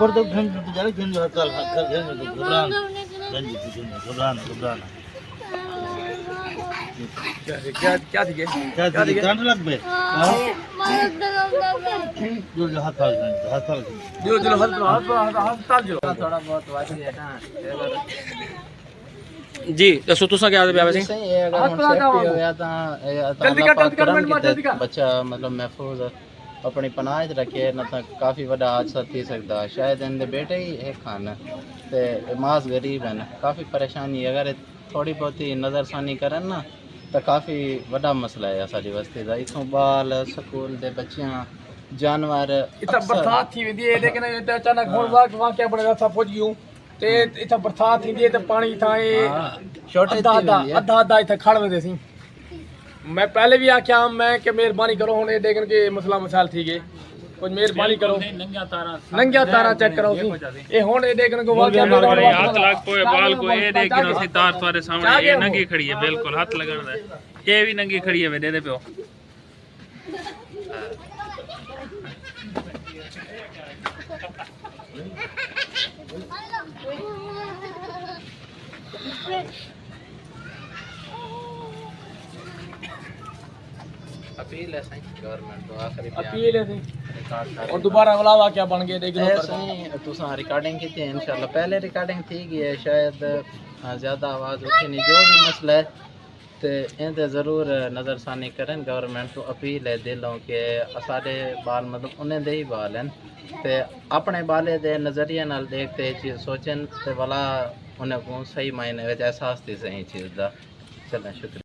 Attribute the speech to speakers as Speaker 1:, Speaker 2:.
Speaker 1: ऊपर तो घन तो जा घन जो हड़ताल कर घन तो घबराना घन जी घबराना घबराना
Speaker 2: क्या क्या क्या थी
Speaker 1: क्या करंट लग बे जो हाथ
Speaker 2: जो जो हस्पताल जो
Speaker 3: थोड़ा बहुत वादी है ना
Speaker 2: जी दसो तुसा क्या दे वैसे
Speaker 3: सही है अगर हम सेफ्टी हो गया तो
Speaker 2: जल्दी कर मिनट में जल्दी कर
Speaker 3: बच्चा मतलब महफूज अपनी पनाह रखे ना तो काफ़ी बड़ा हादसा थी सकता शायद इनके बेटे ही एक खान ते मास गरीब हैं काफ़ी परेशानी अगर थोड़ी बहुत ही नज़रसानी करन ना तो काफ़ी बड़ा मसला है साड़ी बस्ती का इतों बाल स्कूल दे बच्चियां जानवर
Speaker 2: इतना बरसात थी वेंदी है लेकिन अचानक हुन वाक़या बड़े रास्ता पहुंच गयो ते इतना बरसात थी ते पानी था
Speaker 3: छोटे
Speaker 2: आधा इतना खड़ वेंदे सी मैं पहले भी आख्या मैं कि मेहरबानी करो हुन देखन के मसला मसाइल थी गए कुछ मेहरबानी करो नंगिया तारा चेक करो सी ए हुन देखन को वाक़या
Speaker 4: हाथ लग कोई बाल को ये देखिनो सी तार तुम्हारे सामने ये नंगी खड़ी है बिल्कुल हाथ लगाना है ये भी नंगी खड़ी है वे दे पियो
Speaker 3: अपील है सही गवर्नमेंट को आखिरी
Speaker 2: अपील है और दोबारा वाला वाक़या बन गया देखो
Speaker 3: सही तुसा रिकॉर्डिंग की थी इंशाल्लाह पहले रिकॉर्डिंग थी गई है शायद ज़्यादा आवाज़ उठी नहीं जो भी मसला है तो इनते ज़रूर नज़रसानी करें गवर्नमेंट को अपील है दिलों के सारे बाल मतलब उन्हें दे ही बाल हैं तो अपने बाले दे नज़रिए नाल देखते चीज़ सोचन तो भला उन्हें को सही मायने एहसास थी सही चीज़ का चलें शुक्रिया।